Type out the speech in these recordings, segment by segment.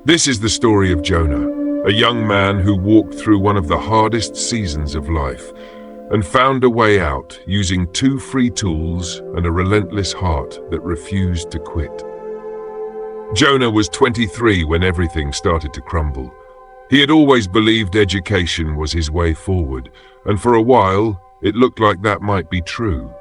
This is the story of Jonah, a young man who walked through one of the hardest seasons of life and found a way out using 2 free tools and a relentless heart that refused to quit. Jonah was 23 when everything started to crumble. He had always believed education was his way forward, and for a while, it looked like that might be true.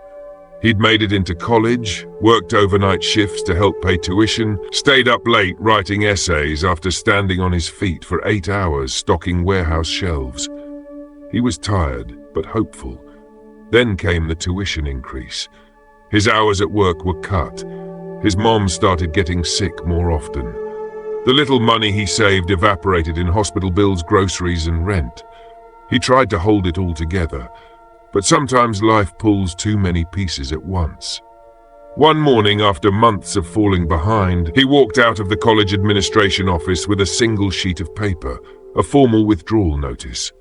He'd made it into college, worked overnight shifts to help pay tuition, stayed up late writing essays after standing on his feet for 8 hours stocking warehouse shelves. He was tired, but hopeful. Then came the tuition increase. His hours at work were cut. His mom started getting sick more often. The little money he saved evaporated in hospital bills, groceries, and rent. He tried to hold it all together, but sometimes life pulls too many pieces at once. One morning, after months of falling behind, he walked out of the college administration office with a single sheet of paper, a formal withdrawal notice.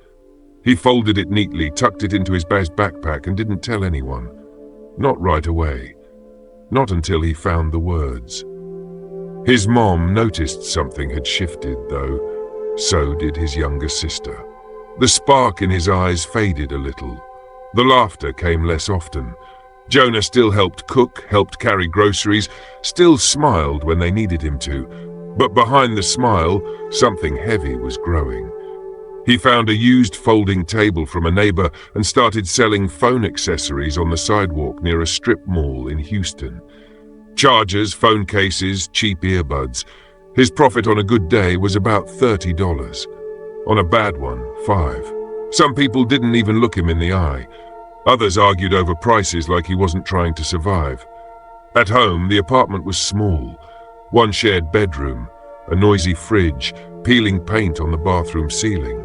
He folded it neatly, tucked it into his backpack, and didn't tell anyone. Not right away. Not until he found the words. His mom noticed something had shifted, though. So did his younger sister. The spark in his eyes faded a little. The laughter came less often. Jonah still helped cook, helped carry groceries, still smiled when they needed him to. But behind the smile, something heavy was growing. He found a used folding table from a neighbor and started selling phone accessories on the sidewalk near a strip mall in Houston. Chargers, phone cases, cheap earbuds. His profit on a good day was about $30. On a bad one, $5. Some people didn't even look him in the eye. Others argued over prices like he wasn't trying to survive. At home, the apartment was small. One shared bedroom, a noisy fridge, peeling paint on the bathroom ceiling.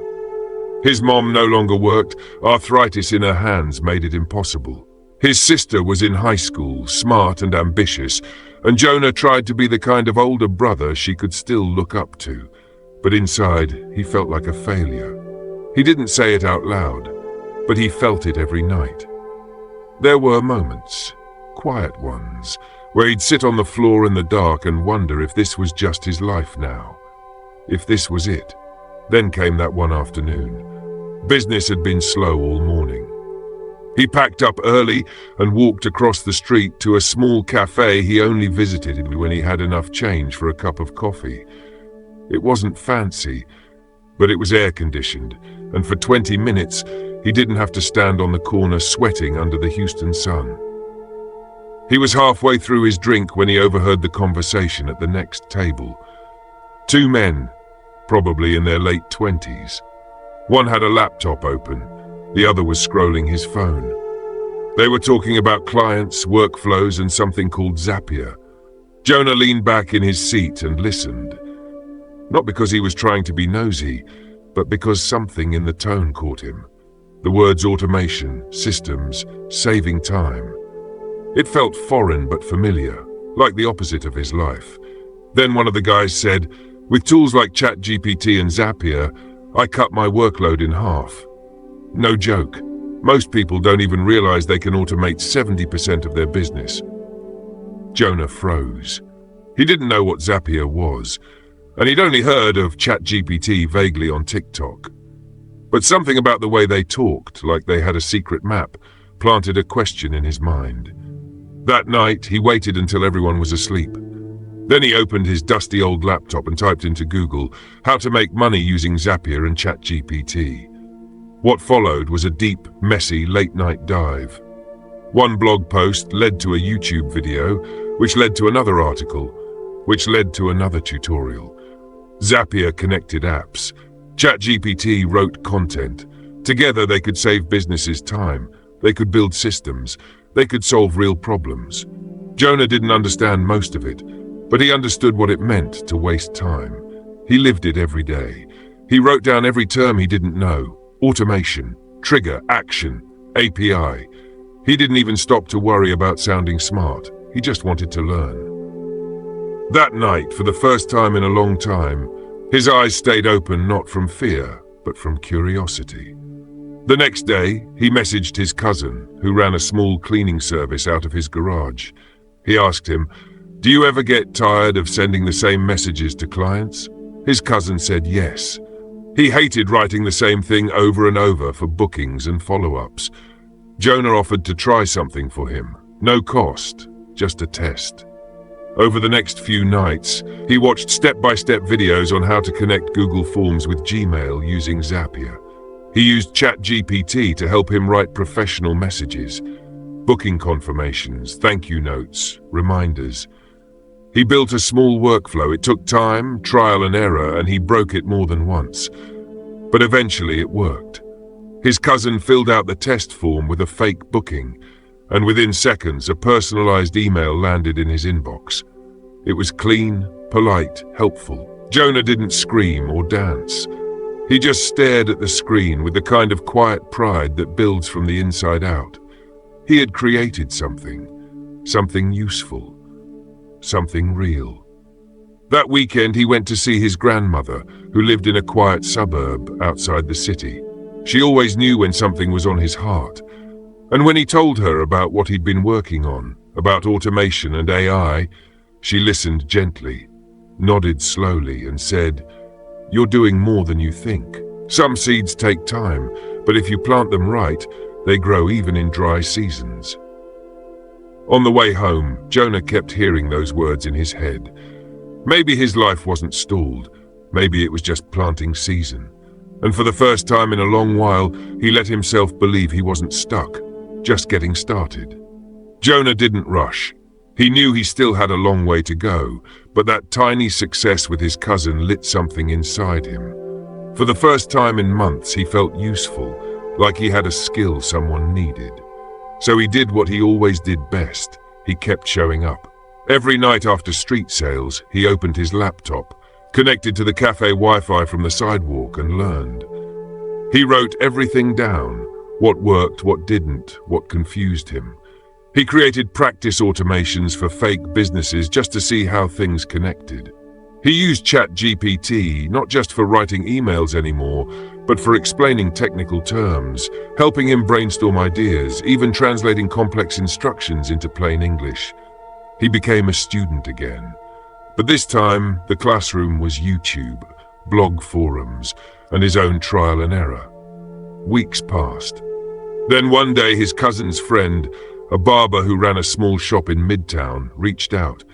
His mom no longer worked. Arthritis in her hands made it impossible. His sister was in high school, smart and ambitious, and Jonah tried to be the kind of older brother she could still look up to. But inside, he felt like a failure. He didn't say it out loud, but he felt it every night. There were moments, quiet ones, where he'd sit on the floor in the dark and wonder if this was just his life now. If this was it. Then came that one afternoon. Business had been slow all morning. He packed up early and walked across the street to a small cafe he only visited when he had enough change for a cup of coffee. It wasn't fancy, but it was air-conditioned, and for 20 minutes, he didn't have to stand on the corner sweating under the Houston sun. He was halfway through his drink when he overheard the conversation at the next table. 2 men, probably in their late 20s. One had a laptop open. The other was scrolling his phone. They were talking about clients, workflows, and something called Zapier. Jonah leaned back in his seat and listened. Not because he was trying to be nosy, but because something in the tone caught him. The words automation, systems, saving time. It felt foreign but familiar, like the opposite of his life. Then one of the guys said, "With tools like ChatGPT and Zapier, I cut my workload in half." No joke. Most people don't even realize they can automate 70% of their business. Jonah froze. He didn't know what Zapier was, and he'd only heard of ChatGPT vaguely on TikTok. But something about the way they talked, like they had a secret map, planted a question in his mind. That night, he waited until everyone was asleep. Then he opened his dusty old laptop and typed into Google, how to make money using Zapier and ChatGPT. What followed was a deep, messy, late-night dive. One blog post led to a YouTube video, which led to another article, which led to another tutorial. Zapier connected apps. ChatGPT wrote content. Together they could save businesses time. They could build systems. They could solve real problems. Jonah didn't understand most of it, but he understood what it meant to waste time. He lived it every day. He wrote down every term he didn't know. Automation, trigger, action, API. He didn't even stop to worry about sounding smart. He just wanted to learn. That night, for the first time in a long time, his eyes stayed open not from fear, but from curiosity. The next day, he messaged his cousin, who ran a small cleaning service out of his garage. He asked him, "Do you ever get tired of sending the same messages to clients?" His cousin said yes. He hated writing the same thing over and over for bookings and follow-ups. Jonah offered to try something for him. No cost, just a test. Over the next few nights, he watched step-by-step videos on how to connect Google Forms with Gmail using Zapier. He used ChatGPT to help him write professional messages, booking confirmations, thank you notes, reminders. He built a small workflow. It took time, trial and error, and he broke it more than once. But eventually it worked. His cousin filled out the test form with a fake booking, and within seconds a personalized email landed in his inbox. It was clean, polite, helpful. Jonah didn't scream or dance. He just stared at the screen with the kind of quiet pride that builds from the inside out. He had created something useful, something real. That weekend he went to see his grandmother, who lived in a quiet suburb outside the city. She always knew when something was on his heart. And when he told her about what he'd been working on, about automation and AI, she listened gently, nodded slowly and said, "You're doing more than you think. Some seeds take time, but if you plant them right, they grow even in dry seasons." On the way home, Jonah kept hearing those words in his head. Maybe his life wasn't stalled. Maybe it was just planting season. And for the first time in a long while, he let himself believe he wasn't stuck, just getting started. Jonah didn't rush. He knew he still had a long way to go, but that tiny success with his cousin lit something inside him. For the first time in months, he felt useful, like he had a skill someone needed. So he did what he always did best. He kept showing up. Every night after street sales, he opened his laptop, connected to the cafe Wi-Fi from the sidewalk, and learned. He wrote everything down, what worked, what didn't, what confused him. He created practice automations for fake businesses just to see how things connected. He used ChatGPT not just for writing emails anymore, but for explaining technical terms, helping him brainstorm ideas, even translating complex instructions into plain English. He became a student again. But this time, the classroom was YouTube, blog forums, and his own trial and error. Weeks passed. Then one day, his cousin's friend, a barber who ran a small shop in Midtown, reached out.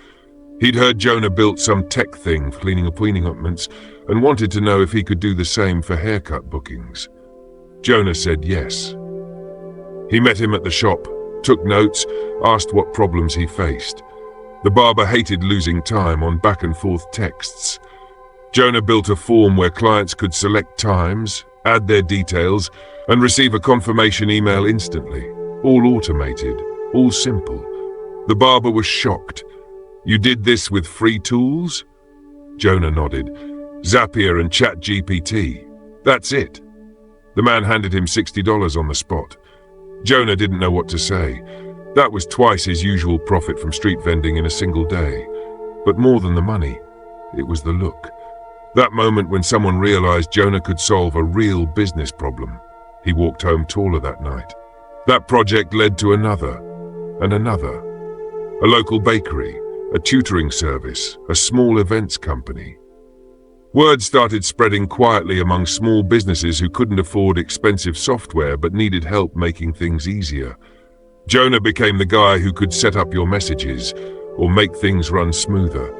He'd heard Jonah built some tech thing for cleaning appointments and wanted to know if he could do the same for haircut bookings. Jonah said yes. He met him at the shop, took notes, asked what problems he faced. The barber hated losing time on back-and-forth texts. Jonah built a form where clients could select times, add their details, and receive a confirmation email instantly. All automated, all simple. The barber was shocked. "You did this with free tools?" Jonah nodded. "Zapier and ChatGPT. That's it." The man handed him $60 on the spot. Jonah didn't know what to say. That was twice his usual profit from street vending in a single day. But more than the money, it was the look. That moment when someone realized Jonah could solve a real business problem. He walked home taller that night. That project led to another, and another. A local bakery, a tutoring service, a small events company. Word started spreading quietly among small businesses who couldn't afford expensive software but needed help making things easier. Jonah became the guy who could set up your messages or make things run smoother.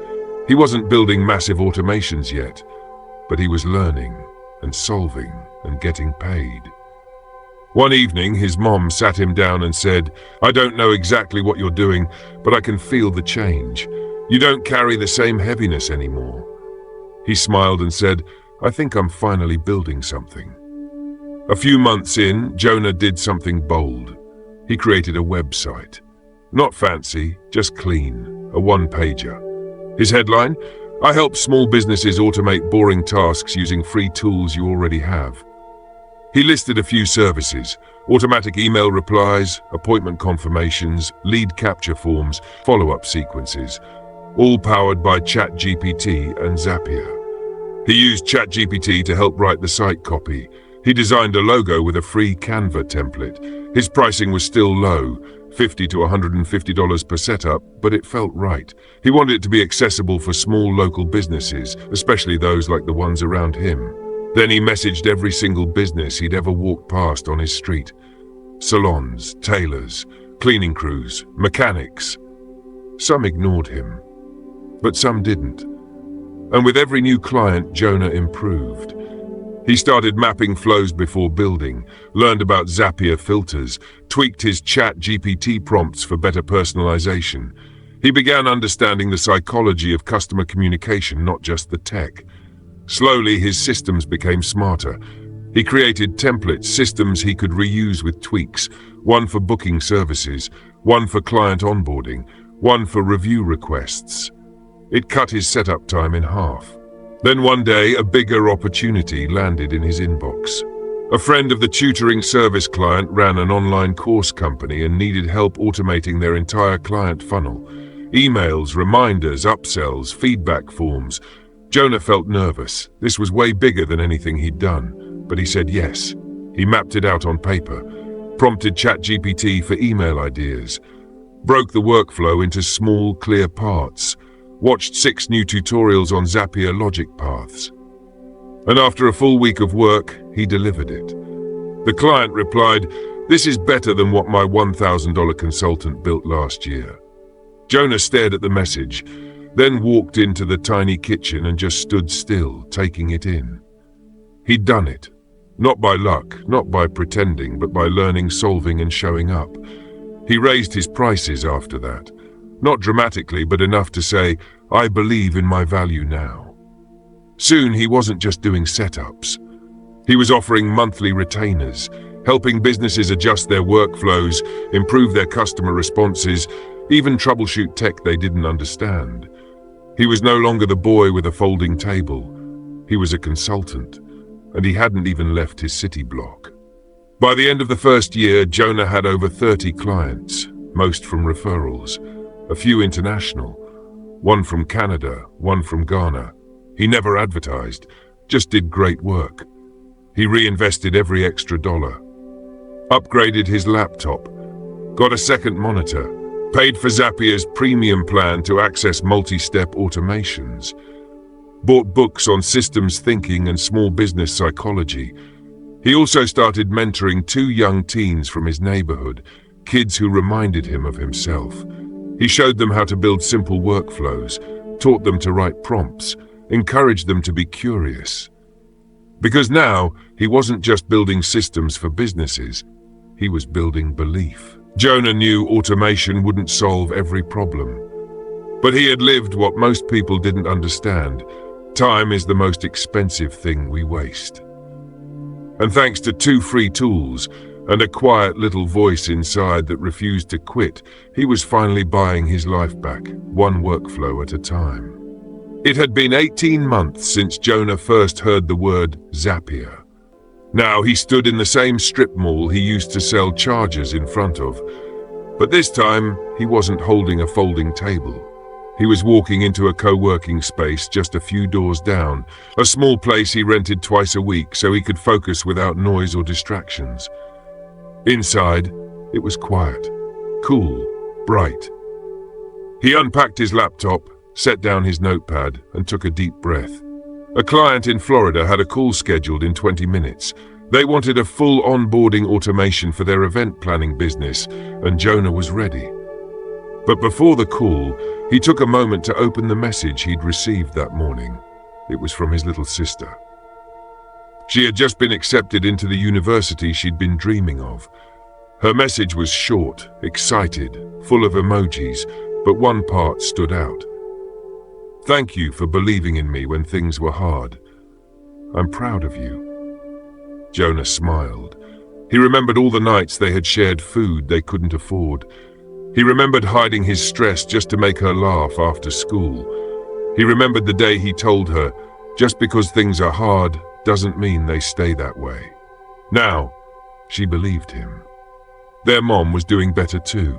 He wasn't building massive automations yet, but he was learning and solving and getting paid. One evening, his mom sat him down and said, "I don't know exactly what you're doing, but I can feel the change. You don't carry the same heaviness anymore." He smiled and said, "I think I'm finally building something." A few months in, Jonah did something bold. He created a website. Not fancy, just clean, a one-pager. His headline, "I help small businesses automate boring tasks using free tools you already have." He listed a few services: automatic email replies, appointment confirmations, lead capture forms, follow-up sequences, all powered by ChatGPT and Zapier. He used ChatGPT to help write the site copy. He designed a logo with a free Canva template. His pricing was still low, $50 to $150 per setup, but it felt right. He wanted it to be accessible for small local businesses, especially those like the ones around him. Then he messaged every single business he'd ever walked past on his street. Salons, tailors, cleaning crews, mechanics. Some ignored him, but some didn't. And with every new client, Jonah improved. He started mapping flows before building, learned about Zapier filters, tweaked his ChatGPT prompts for better personalization. He began understanding the psychology of customer communication, not just the tech. Slowly, his systems became smarter. He created templates, systems he could reuse with tweaks, one for booking services, one for client onboarding, one for review requests. It cut his setup time in half. Then one day, a bigger opportunity landed in his inbox. A friend of the tutoring service client ran an online course company and needed help automating their entire client funnel. Emails, reminders, upsells, feedback forms. Jonah felt nervous. This was way bigger than anything he'd done, but he said yes. He mapped it out on paper, prompted ChatGPT for email ideas, broke the workflow into small, clear parts, watched 6 new tutorials on Zapier logic paths. And after a full week of work, he delivered it. The client replied, "This is better than what my $1,000 consultant built last year." Jonah stared at the message, then walked into the tiny kitchen and just stood still, taking it in. He'd done it. Not by luck, not by pretending, but by learning, solving, and showing up. He raised his prices after that. Not dramatically, but enough to say, "I believe in my value now." Soon, he wasn't just doing setups. He was offering monthly retainers, helping businesses adjust their workflows, improve their customer responses, even troubleshoot tech they didn't understand. He was no longer the boy with a folding table. He was a consultant, and he hadn't even left his city block. By the end of the first year, Jonah had over 30 clients, most from referrals. A few international, one from Canada, one from Ghana. He never advertised, just did great work. He reinvested every extra dollar, upgraded his laptop, got a second monitor, paid for Zapier's premium plan to access multi-step automations, bought books on systems thinking and small business psychology. He also started mentoring 2 young teens from his neighborhood, kids who reminded him of himself. He showed them how to build simple workflows, taught them to write prompts, encouraged them to be curious. Because now, he wasn't just building systems for businesses, he was building belief. Jonah knew automation wouldn't solve every problem. But he had lived what most people didn't understand. Time is the most expensive thing we waste. And thanks to 2 free tools, and a quiet little voice inside that refused to quit, he was finally buying his life back, one workflow at a time. It had been 18 months since Jonah first heard the word Zapier. Now he stood in the same strip mall he used to sell chargers in front of. But this time, he wasn't holding a folding table. He was walking into a co-working space just a few doors down, a small place he rented twice a week so he could focus without noise or distractions. Inside, it was quiet, cool, bright. He unpacked his laptop, set down his notepad, and took a deep breath. A client in Florida had a call scheduled in 20 minutes. They wanted a full onboarding automation for their event planning business, and Jonah was ready. But before the call, he took a moment to open the message he'd received that morning. It was from his little sister. She had just been accepted into the university she'd been dreaming of. Her message was short, excited, full of emojis, but one part stood out. "Thank you for believing in me when things were hard. I'm proud of you." Jonah smiled. He remembered all the nights they had shared food they couldn't afford. He remembered hiding his stress just to make her laugh after school. He remembered the day he told her, "Just because things are hard doesn't mean they stay that way." Now, she believed him. Their mom was doing better too.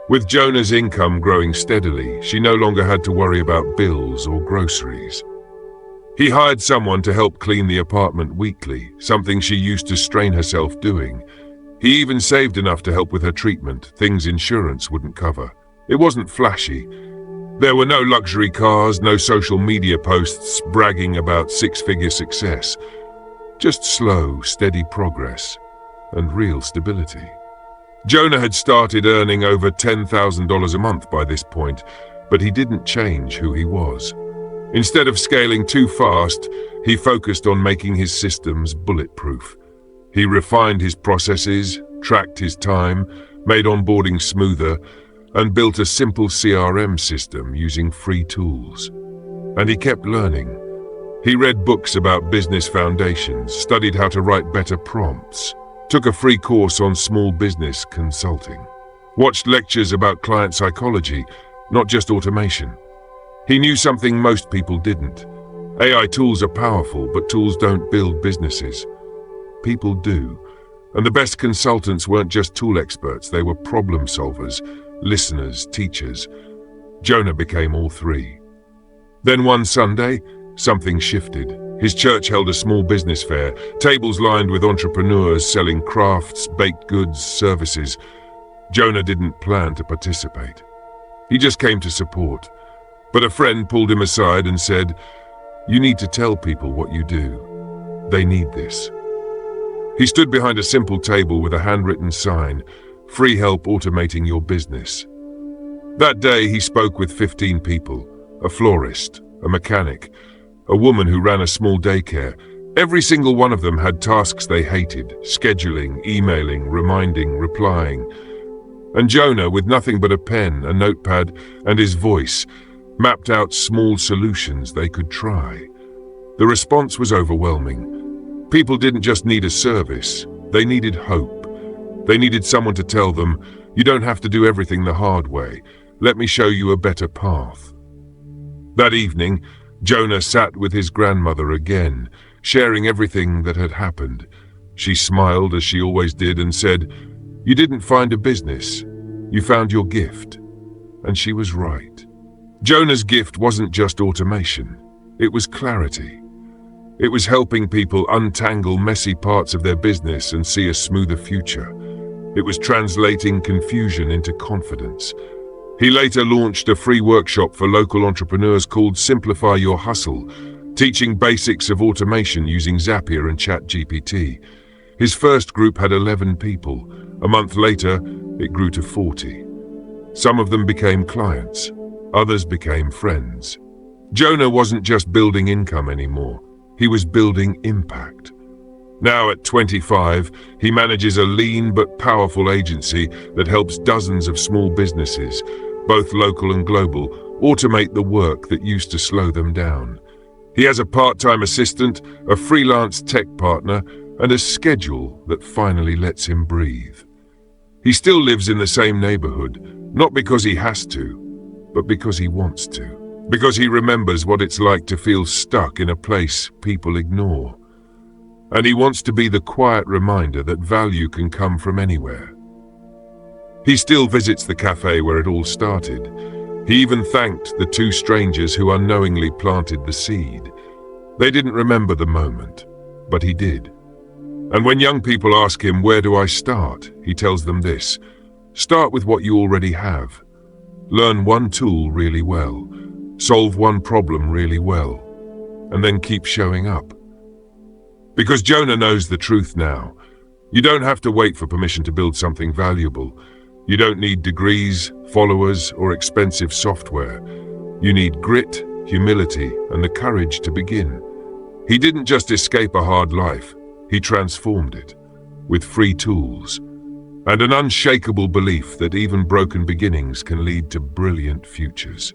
With Jonah's income growing steadily, she no longer had to worry about bills or groceries. He hired someone to help clean the apartment weekly, something she used to strain herself doing. He even saved enough to help with her treatment, things insurance wouldn't cover. It wasn't flashy. There were no luxury cars, no social media posts bragging about six-figure success. Just slow, steady progress and real stability. Jonah had started earning over $10,000 a month by this point, but he didn't change who he was. Instead of scaling too fast, he focused on making his systems bulletproof. He refined his processes, tracked his time, made onboarding smoother, and built a simple CRM system using free tools. And he kept learning. He read books about business foundations, studied how to write better prompts, took a free course on small business consulting, watched lectures about client psychology, not just automation. He knew something most people didn't. AI tools are powerful, but tools don't build businesses. People do. And the best consultants weren't just tool experts, they were problem solvers, listeners, teachers. Jonah became all three. Then one Sunday, something shifted. His church held a small business fair, tables lined with entrepreneurs selling crafts, baked goods, services. Jonah didn't plan to participate. He just came to support. But a friend pulled him aside and said, "You need to tell people what you do. They need this." He stood behind a simple table with a handwritten sign, "Free help automating your business." That day he spoke with 15 people, a florist, a mechanic, a woman who ran a small daycare. Every single one of them had tasks they hated, scheduling, emailing, reminding, replying. And Jonah, with nothing but a pen, a notepad, and his voice, mapped out small solutions they could try. The response was overwhelming. People didn't just need a service, they needed hope. They needed someone to tell them, "You don't have to do everything the hard way. Let me show you a better path." That evening, Jonah sat with his grandmother again, sharing everything that had happened. She smiled, as she always did, and said, "You didn't find a business. You found your gift." And she was right. Jonah's gift wasn't just automation. It was clarity. It was helping people untangle messy parts of their business and see a smoother future. It was translating confusion into confidence. He later launched a free workshop for local entrepreneurs called Simplify Your Hustle, teaching basics of automation using Zapier and ChatGPT. His first group had 11 people. A month later, it grew to 40. Some of them became clients. Others became friends. Jonah wasn't just building income anymore. He was building impact. Now at 25, he manages a lean but powerful agency that helps dozens of small businesses, both local and global, automate the work that used to slow them down. He has a part-time assistant, a freelance tech partner, and a schedule that finally lets him breathe. He still lives in the same neighborhood, not because he has to, but because he wants to. Because he remembers what it's like to feel stuck in a place people ignore. And he wants to be the quiet reminder that value can come from anywhere. He still visits the cafe where it all started. He even thanked the two strangers who unknowingly planted the seed. They didn't remember the moment, but he did. And when young people ask him, "Where do I start?" he tells them this: start with what you already have. Learn one tool really well. Solve one problem really well. And then keep showing up. Because Jonah knows the truth now. You don't have to wait for permission to build something valuable. You don't need degrees, followers, or expensive software. You need grit, humility, and the courage to begin. He didn't just escape a hard life. He transformed it with free tools and an unshakable belief that even broken beginnings can lead to brilliant futures.